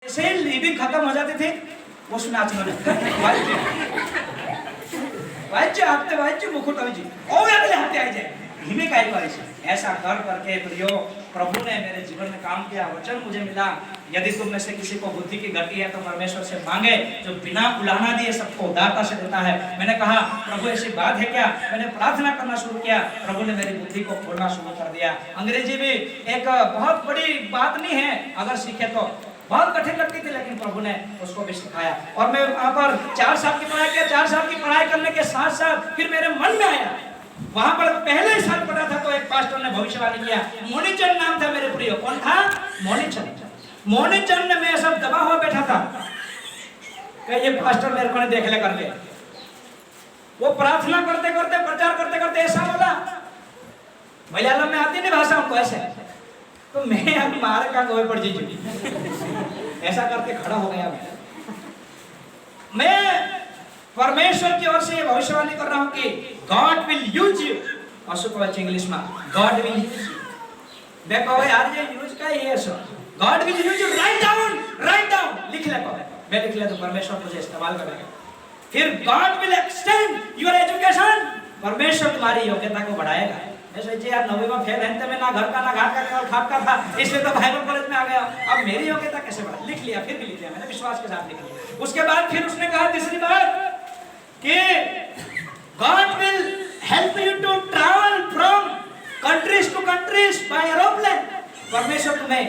जैसे लीडिंग खत्म हो जाती थी उसमें वाइच हफ्ते वाइच मुकुट जी और अगले हफ्ते आ जाए धीमे का ऐसा कर करके प्रियो प्रभु ने मेरे जीवन में काम किया। वचन मुझे मिला, यदि तुम में से किसी को बुद्धि की घटी है तो परमेश्वर से मांगे जो बिना उलाहना दिए सबको उदारता से देता है। मैंने कहा प्रभु ऐसी बात है क्या? मैंने प्रार्थना करना शुरू किया, प्रभु ने मेरी बुद्धि को खोलना शुरू कर दिया। अंग्रेजी भी एक बहुत बड़ी बात नहीं है, अगर सीखे तो बहुत कठिन लगती थी, लेकिन प्रभु ने उसको भी सिखाया। और मैं वहां पर 4 साल की पढ़ाई किया। 4 साल की पढ़ाई करने के साथ साथ फिर मेरे मन में आया, वहां पर पहले ही साल पढ़ा था तो एक पास्टर ने भविष्यवाणी किया। मोनीचंद नाम था मेरे प्रिय। कौन था? मोनीचंद। मोनीचंद में सब दबा हुआ बैठा था कि ये पास्टर मेरे को देख ले करके। वो प्रार्थना करते करते प्रचार करते करते ऐसा बोला, मलयालम में आती नहीं भाषा हमको ऐसे, तो मैं अब मारे का गोए पड़ जी ऐसा करके खड़ा हो गया। मैं परमेश्वर की ओर से भविष्यवाणी कर रहा हूं कि गॉड विल यूज यू। असु को इंग्लिश में गॉड विल यूज यू। मैं कहो यार ये यूज का ही है sir. God will use you. Write down लिख ले को। मैं लिख ले तो परमेश्वर मुझे इस्तेमाल करेगा। फिर God will extend your education. परमेश्वर तुम्हारी योग्यता को बढ़ाएगा। मैं सोचे यार 9वीं में फेल है, मैं ना घर का ना घाट का केवल खाप का था, इसलिए तो बाइबल कॉलेज में आ गया। अब मेरी योग्यता कैसे बढ़ा? लिख लिया, फिर भी लिख लिया मैंने, विश्वास के साथ लिख लिया। उसके बाद फिर उसने कहा तीसरी बात कि God will help you to travel from countries to countries by aeroplane। परमेश्वर तुम्हें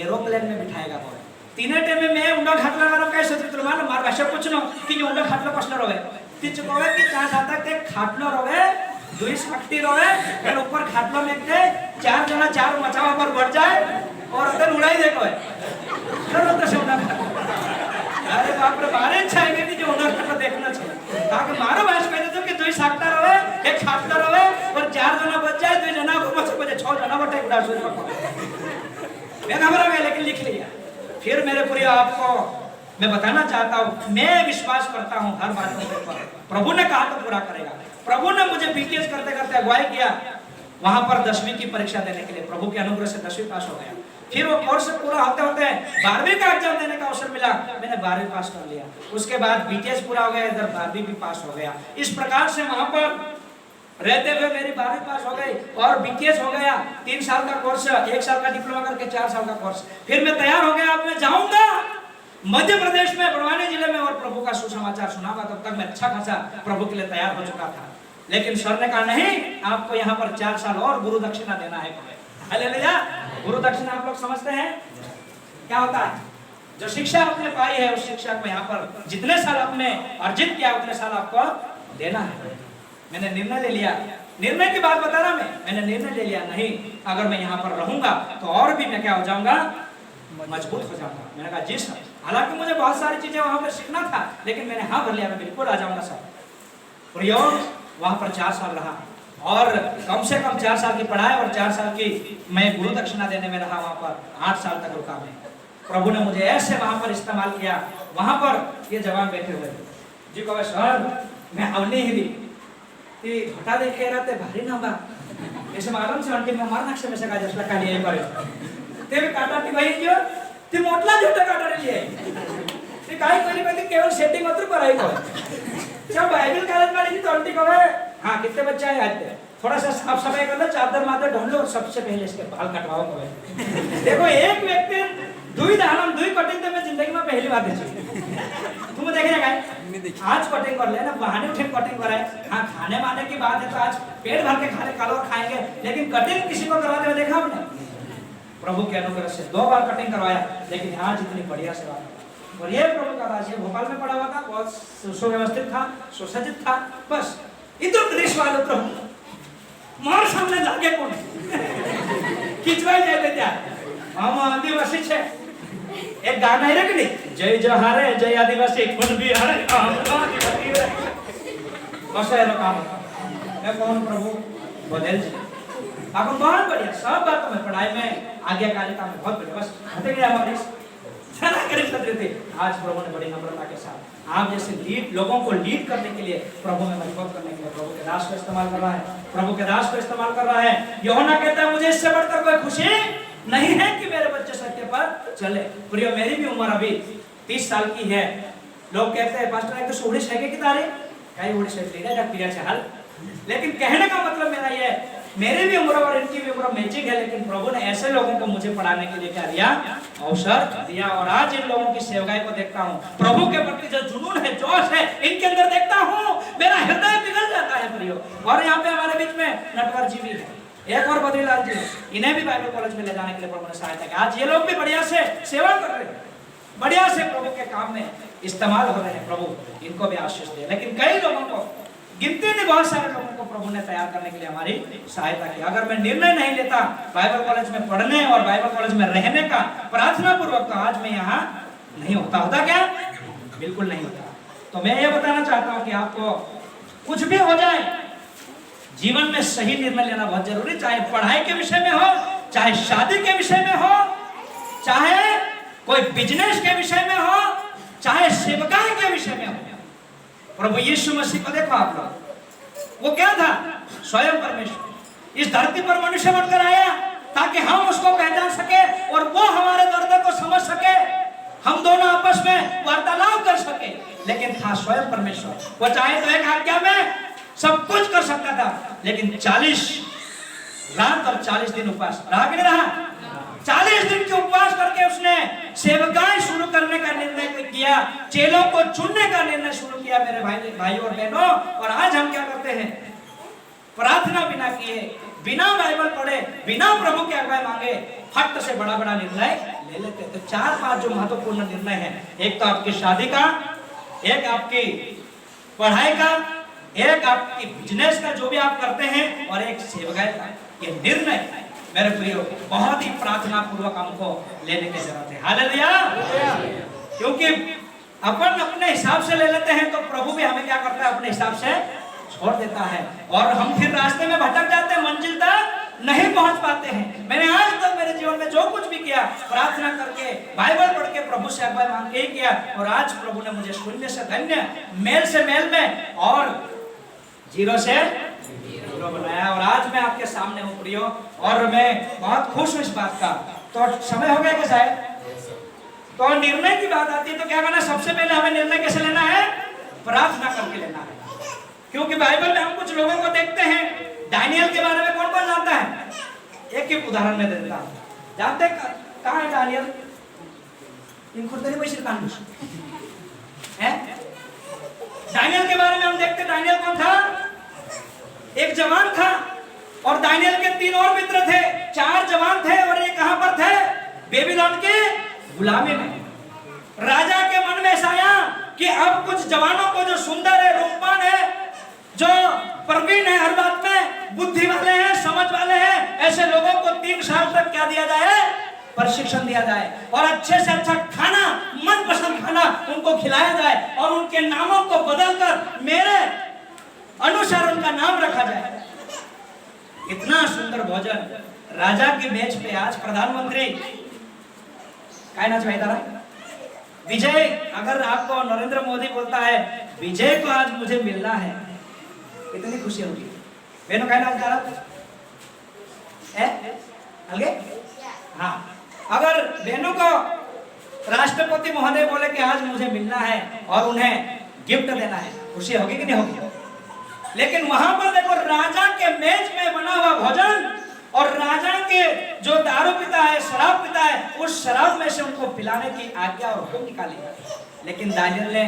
एरोप्लेन में बिठाएगा। बोले तीने टाइम में मैं उंडा घाटला मारो कैसे तुम मालूम मार भाषा पूछनो कि ये उंडा घाटला प्रश्न रोवे तीच कोवे कि चार साता के खाटलो रोवे दुई शक्ति रोवे और ऊपर खाटलो में के 4 जना 4 मचावा पर बढ़ जाए और उधर उड़ाई दे कोई चलो तो से उंडा। अरे बाप रे बारे चाहिए कि जो उंडा घाटला देखना चाहिए ताकि मारो भाष कहते तो कि दुई साकता रोवे एक खाटता रोवे और 4 जना बच जाए, 2 जना को बच बचे 6 जना बटे उड़ा सुन को मैं घबरा गया, लेकिन लिख लिया। फिर मेरे प्रिय आपको मैं बताना चाहता हूँ, मैं विश्वास करता हूँ हर बात पर प्रभु ने कहा तो पूरा करेगा। प्रभु ने मुझे बीटीएस करते करते अगुवाई किया, वहां पर 10वीं की परीक्षा देने के लिए प्रभु के अनुग्रह से 10वीं पास हो गया। फिर वो कोर्स पूरा होते होते 12वीं का एग्जाम देने का अवसर मिला, मैंने 12वीं पास कर लिया। उसके बाद बीटीएस पूरा हो गया, इधर 12वीं भी पास हो गया। इस प्रकार से वहां पर रहते हुए मेरी 12वीं पास हो गई और बीटीएस हो गया। 3 साल का कोर्स, 1 साल का डिप्लोमा करके 4 साल का कोर्स। फिर मैं तैयार हो गया, अब मैं जाऊंगा मध्य प्रदेश में बड़वानी जिले में और प्रभु का सुसमाचार सुनाऊंगा। तब तक मैं अच्छा खासा प्रभु के लिए तैयार हो चुका था, लेकिन सर ने कहा नहीं, आपको यहाँ पर 4 साल और गुरु दक्षिणा देना है। हालेलुया। गुरु दक्षिणा आप लोग समझते हैं क्या होता है? जो शिक्षा आपने पाई है उस शिक्षा को यहाँ पर जितने साल आपने अर्जित किया उतने साल आपको देना है। मैंने निर्णय ले लिया, निर्णय की बात बता रहा मैंने निर्णय ले लिया, नहीं अगर मैं यहाँ पर रहूंगा तो और भी मैं क्या हो जाऊंगा, मजबूत हो जाऊंगा। मैंने कहा जी सर। हालांकि मुझे बहुत सारी चीजें वहां पर सीखना था, लेकिन मैंने हाँ भर लिया, मैं बिल्कुल आ जाऊंगा सर। प्रयोग वहां पर 4 साल रहा और कम से कम 4 साल की पढ़ाई और 4 साल की मैं गुरु दक्षिणा देने में रहा। वहां पर 8 साल तक रुका मैं। प्रभु ने मुझे ऐसे वहां पर इस्तेमाल किया। वहां पर ये जवान बैठे हुए जी को सर मैं अवनी ही ती घटा देखे रहते भारी ना बा ऐसे मालूम से अंटी में मारना से में से का जसला का लिए पर ते काटा ती भाई जो ती मोटला झोटा काटा लिए ते काय कोई कहती केवल सेटिंग मात्र कराई को जब बाइबल कॉलेज वाली तो अंटी को हां कितने बच्चे हैं आज? थोड़ा सा साफ सफाई कर लो, चादर मादर ढूंढ लो और सबसे पहले इसके बाल कटवाओ को। देखो एक व्यक्ति दुई दाहम दुई कटिंग तो मैं जिंदगी में पहली बार देखी। तुम देख रहे हैं आज कटिंग कर लेना, बहाने उठे कटिंग कराए। हाँ खाने माने की बात है तो आज पेट भर के खाने कल और खाएंगे, लेकिन कटिंग किसी को करवाते हुए देखा आपने? प्रभु के अनुग्रह से 2 बार कटिंग करवाया, लेकिन आज इतनी बढ़िया सेवा। और ये प्रभु का राज भोपाल में पड़ा हुआ था, बहुत सुव्यवस्थित था, सुसज्जित था। बस इधर प्रदेश वाले प्रभु मार सामने लागे कौन खिंचवाई जाए त्या हम आदिवासी छे। एक गाना है रे कि जय जहारे जय आदिवासी कोन भी हरे हम आदिवासी रे बस है काम। मैं कौन प्रभु बदल जी आपको बहुत बढ़िया सब बात में पढ़ाई में आज्ञाकारिता में बहुत बढ़िया। बस हटे गया हमारे सारा करे सत्र थे। आज प्रभु ने बड़ी नम्रता के साथ आप जैसे लीड लोगों को लीड करने के लिए, प्रभु में मजबूत करने के लिए प्रभु के दास को इस्तेमाल कर रहा है। प्रभु के दास को इस्तेमाल कर रहा है। यूहन्ना कहता है मुझे इससे बढ़कर कोई खुशी नहीं है कि मेरे बच्चे सत्य पर चले। प्रियो, मेरी भी उम्र अभी 30 साल की है। लोग कहते हैं पास्टर एक तो सोड़े छेगे की तारे कई उड़े से लेगा जब पिया से हल। लेकिन कहने का मतलब मेरा ये, मेरी भी उम्र और इनकी भी उम्र मैचिंग है, लेकिन प्रभु ने ऐसे लोगों को मुझे पढ़ाने के लिए क्या दिया, अवसर दिया। और आज इन लोगों की सेवकाई को देखता हूँ, प्रभु के प्रति जो जुनून है, जोश है इनके अंदर देखता हूँ, मेरा हृदय पिघल जाता है प्रियो। और यहाँ पे हमारे बीच में नटवर जी भी है, एक और बद्रीलाल जी, इन्हें भी बाइबल कॉलेज में ले जाने के लिए प्रभु ने सहायता की। आज ये लोग भी बढ़िया से सेवा कर रहे हैं, बढ़िया से प्रभु के काम में इस्तेमाल हो रहे हैं। प्रभु इनको भी आशीष दे। लेकिन कई लोगों को, गिनती नहीं, बहुत सारे लोगों को प्रभु ने तैयार करने के लिए हमारी सहायता की। अगर मैं निर्णय नहीं लेता बाइबल कॉलेज में पढ़ने और बाइबल कॉलेज में रहने का प्रार्थना पूर्वक, तो आज मैं यहाँ नहीं होता। होता क्या? बिल्कुल नहीं होता। तो मैं ये बताना चाहता हूँ कि आपको कुछ भी हो जाए, जीवन में सही निर्णय लेना बहुत जरूरी, चाहे पढ़ाई के विषय में हो, चाहे शादी के विषय में हो, चाहे कोई बिजनेस के विषय में हो, चाहे सेवकाई के विषय में हो। प्रभु यीशु मसीह को देखो आप लोग, वो क्या था? स्वयं परमेश्वर इस धरती पर मनुष्य बनकर आया ताकि हम उसको पहचान सके और वो हमारे दर्द को समझ सके, हम दोनों आपस में वार्तालाप कर सके। लेकिन था स्वयं परमेश्वर, वो चाहे तो एक आज्ञा में सब कुछ कर सकता था, लेकिन 40 रात और 40 दिन उपवास रहा कि नहीं रहा? 40 दिन के उपवास करके उसने सेवकाई शुरू करने का निर्णय किया, चेलों को चुनने का निर्णय शुरू किया मेरे भाई और बहनों। और आज हम क्या करते हैं? प्रार्थना बिना किए, बिना बाइबल पढ़े, बिना प्रभु की आज्ञा मांगे फट से बड़ा बड़ा निर्णय ले लेते हैं। तो 4-5 जो महत्वपूर्ण निर्णय है, एक तो आपकी शादी का, एक आपकी पढ़ाई का, एक आपकी बिजनेस का जो भी आप करते हैं, और एक सेवकाई का। ये निर्णय मेरे प्रियो बहुत ही प्रार्थना पूर्वक हमको लेने की जरूरत है। हालेलुया। क्योंकि अपन अपने हिसाब से ले लेते हैं तो प्रभु भी हमें क्या करता है? अपने हिसाब से छोड़ देता है, और हम फिर रास्ते में भटक जाते हैं, मंजिल तक नहीं पहुंच पाते हैं। मैंने आज तक मेरे जीवन में जो कुछ भी किया, प्रार्थना करके, बाइबल पढ़ के, प्रभु से आज्ञा मांग के किया। और आज प्रभु ने मुझे शून्य से धन्य, मेल से मेल में, और जीरो से हीरो बनाया। और आज मैं आपके सामने हूँ प्रियो, और मैं बहुत खुश हूँ इस बात का। तो समय हो गया क्या शायद? तो निर्णय की बात आती है तो क्या करना? सबसे पहले हमें निर्णय कैसे लेना है? प्रार्थना करके लेना है। क्योंकि बाइबल में हम कुछ लोगों को देखते हैं, दानियल के बारे में कौन कौन जानता है? एक एक उदाहरण में देता हूँ। जानते कहाँ है दानियल? इन खुर्दनी बैसिर कांडूस है। दानियल के बारे में हम देखते, दानियल कौन था? एक जवान था, और दानियल के 3 और मित्र थे। 4 जवान थे, और ये कहां पर थे? बेबीलोन के गुलामी में। राजा के मन में ऐसा आया कि अब कुछ जवानों को, जो सुंदर है, रूपवान है, जो प्रवीण है, हर बात में बुद्धि वाले हैं, समझ वाले हैं, ऐसे लोगों को 3 साल तक क्या दिया जाए? प्रशिक्षण दिया जाए, और अच्छे से अच्छा खाना, मनपसंद खाना उनको खिलाया जाए, और उनके नामों को बदलकर मेरे अनुसार उनका नाम रखा जाए। इतना सुंदर भोजन राजा की मेज पे। आज प्रधानमंत्री विजय, अगर आपको नरेंद्र मोदी बोलता है विजय को आज मुझे मिलना है, कितनी खुशी होगी। बहनों हाँ, अगर बहनों को राष्ट्रपति महोदय बोले कि आज मुझे मिलना है और उन्हें गिफ्ट देना है, खुशी होगी कि नहीं होगी? लेकिन वहां पर देखो, राजा के मेज में बना हुआ भोजन, और राजा के जो दारू पीता है, शराब पीता है, उस शराब में से उनको पिलाने की आज्ञा और हुक्म निकाली। लेकिन दानियल ने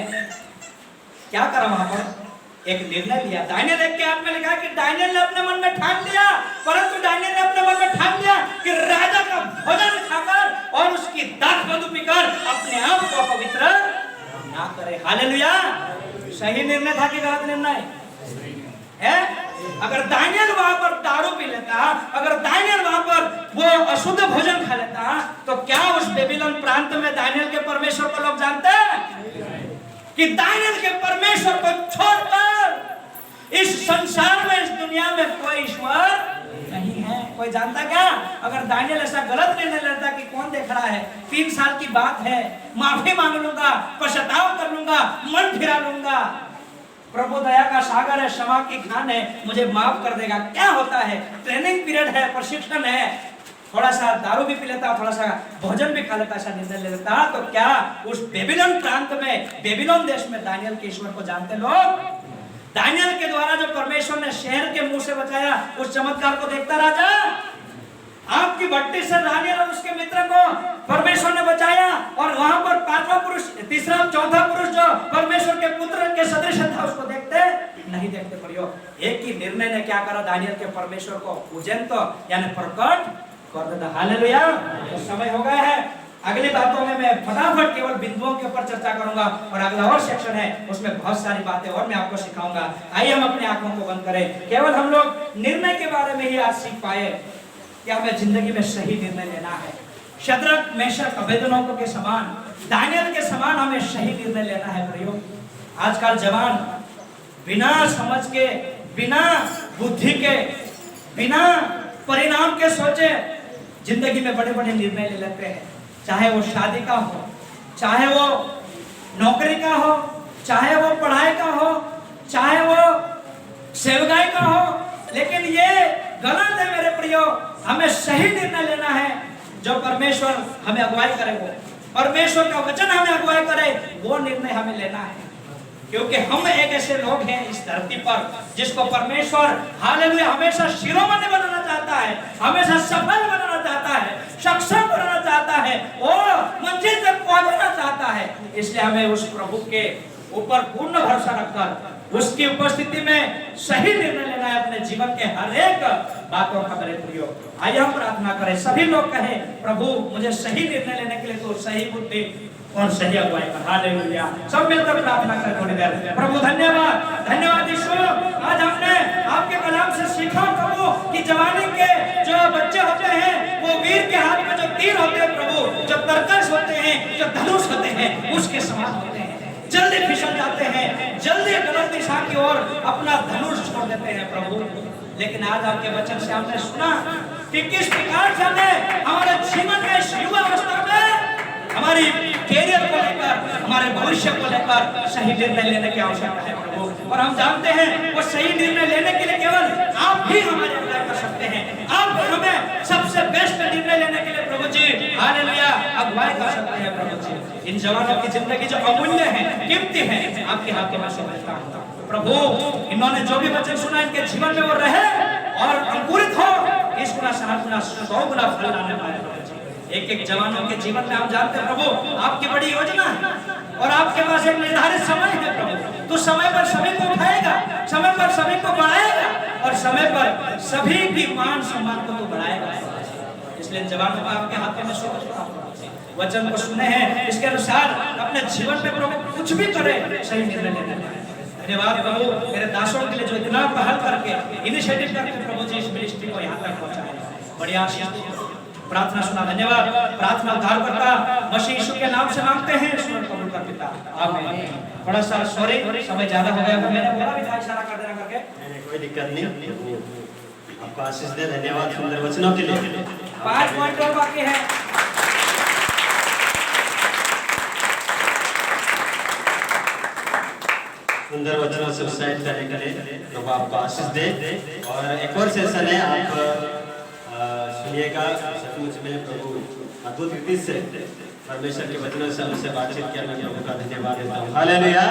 क्या करा? वहां पर एक निर्णय लिया। दानियल एक के हाथ में लिखा कि दानियल ने अपने मन में ठान लिया, परंतु दानियल ने अपने मन में ठान लिया कि राजा का भोजन खाकर और उसकी दाख मधु पीकर अपने आप को पवित्र ना करे। हालेलुया। सही निर्णय था कि गलत निर्णय है? अगर दानियल वहां पर दारू पी लेता, अगर दानियल वहां पर वो अशुद्ध भोजन खा लेता, तो क्या उस बेबीलोन प्रांत में दानियल के परमेश्वर को लोग जानते हैं? कि दानियल के परमेश्वर को छोड़कर इस संसार में, इस दुनिया में कोई ईश्वर नहीं है। कोई जानता क्या? अगर दानियल ऐसा गलत निर्णय लेता कि कौन देख रहा है, 3 साल की बात है, माफी मांग लूंगा, पश्चाताप कर लूंगा, मन फिरा लूंगा, प्रभु दया का सागर है, क्षमा की खान है, मुझे माफ कर देगा। क्या होता है? ट्रेनिंग पीरियड है, प्रशिक्षण है, थोड़ा सा दारू भी पी लेता, थोड़ा सा भोजन भी खा लेता, ऐसा निर्णय ले लेता, तो क्या उस बेबीलोन प्रांत में, बेबीलोन देश में दानियल के ईश्वर को जानते लोग? दानियल के द्वारा जो परमेश्वर ने शहर के मुंह से बचाया, उस चमत्कार को देखता राजा, आपकी भट्टी से दानियल और उसके मित्र को परमेश्वर ने बचाया, और वहां पर पांचवा पुरुष, तीसरा चौथा पुरुष जो परमेश्वर के पुत्र के सदृश था, उसको देखते नहीं देखते प्रियो। एक ही निर्णय ने क्या करा, दानियल के परमेश्वर को उजन तो यानी प्रकट कर देता। हालेलुया। तो समय हो गया है, अगली बातों में मैं फटाफट केवल बिंदुओं के ऊपर चर्चा करूंगा, और अगला और सेक्शन है उसमें बहुत सारी बातें और मैं आपको सिखाऊंगा। आइए हम अपनी आंखों को बंद करें, केवल हम लोग निर्णय के बारे में ही आज सीख पाए कि हमें जिंदगी में सही निर्णय लेना है। शद्रक, मेशक, अबेदनगो के समान, दानियल के समान हमें सही निर्णय लेना है प्रियो। आजकल जवान बिना समझ के, बिना बुद्धि के, बिना परिणाम के सोचे जिंदगी में बड़े बड़े निर्णय ले लेते हैं, चाहे वो शादी का हो, चाहे वो नौकरी का हो, चाहे वो पढ़ाई का हो, चाहे वो सेवकाई का हो। लेकिन ये गलत है मेरे प्रियो। हमें सही निर्णय लेना है, जो परमेश्वर हमें अगुवाई करे, वो परमेश्वर का वचन हमें अगुवाई करे, वो निर्णय हमें लेना है। क्योंकि हम एक ऐसे लोग हैं इस धरती पर जिसको परमेश्वर हालेलुया हमेशा शिरोमणि बनाना चाहता है, हमेशा सफल बनाना चाहता है, सक्षम बनाना चाहता है, वो मंजिल तक पहुंचना चाहता है। इसलिए हमें उस प्रभु के ऊपर पूर्ण भरोसा रखकर उसकी उपस्थिति में सही निर्णय लेना है अपने जीवन के हर एक बातों का। मेरे प्रियो, आइए हम प्रार्थना करें, सभी लोग कहें, प्रभु मुझे सही निर्णय लेने के लिए तो सही बुद्धि और सही अगुवाई कर। हालेलुया। सब मिलकर प्रार्थना करें थोड़ी देर। प्रभु धन्यवाद, धन्यवाद यीशु, आज हमने आपके कलाम से सीखा प्रभु कि जवानी के जो बच्चे होते हैं वो वीर के हाथ में जो तीर होते हैं प्रभु, जो तरकश होते हैं, जो धनुष होते हैं, उसके समान होते हैं, जल्दी फिसल जाते हैं, जल्दी गलत दिशा की ओर अपना धनुष छोड़ देते हैं प्रभु। लेकिन आज आपके वचन से हमने सुना कि किस प्रकार से हमें हमारे जीवन में इस युवा अवस्था में हमारी कैरियर को लेकर, हमारे भविष्य को लेकर सही निर्णय लेने की आवश्यकता है प्रभु। और हम जानते हैं वो सही निर्णय लेने के लिए केवल आप ही हमारे अगुवाई कर सकते हैं, आप ही हमें सबसे बेस्ट निर्णय लेने के लिए प्रभु जी हालेलुया अगुवाई कर सकते हैं प्रभु जी। इन जवानों की जिंदगी जो अमूल्य है, कीमती है, आपके हाथ में मैं समझता हूँ प्रभु। इन्होंने जो भी वचन सुना इनके जीवन में वो रहे और अंकुरित हो, 20 गुना, 60 गुना, 100 गुना फल लाने वाले। एक एक जवानों के जीवन में हम जानते हैं प्रभु आपकी बड़ी योजना है, और आपके पास एक निर्धारित समय है प्रभु। तो समय पर सभी को उठाएगा, समय पर सभी को बढ़ाएगा, और समय पर सभी की मान सम्मान को तो बढ़ाएगा। इसलिए जवानों को आपके हाथ में समझता हूँ, वचन को सुने हैं, इसके अनुसार अपने जीवन में प्रभु कुछ भी करे, सही निर्णय लेने का। धन्यवाद प्रभु मेरे दासों के लिए जो इतना पहल करके, इनिशिएटिव करके प्रभु जी इस मिनिस्ट्री को यहाँ तक पहुँचाए। बढ़िया प्रार्थना सुना, धन्यवाद। प्रार्थना उद्धारकर्ता मसीह यीशु के नाम से मांगते हैं, ईश्वर कबूल कर पिता, आमीन। थोड़ा सा सॉरी, समय ज्यादा हो गया, मैंने बोला भी था इशारा कर देना करके, कोई दिक्कत नहीं। आपको आशीष दे, धन्यवाद सुंदर वचनों के लिए। 5 पॉइंट और बाकी है। सुंदर वचनों से उत्साहित करने के लिए प्रभु आपको आशीष दे। और एक और सेशन है, आप सुनिएगा। सचमुच में प्रभु अद्भुत रीति से परमेश्वर के वचनों से हमसे बातचीत किया। मैं प्रभु का धन्यवाद देता हूँ। हालेलुया।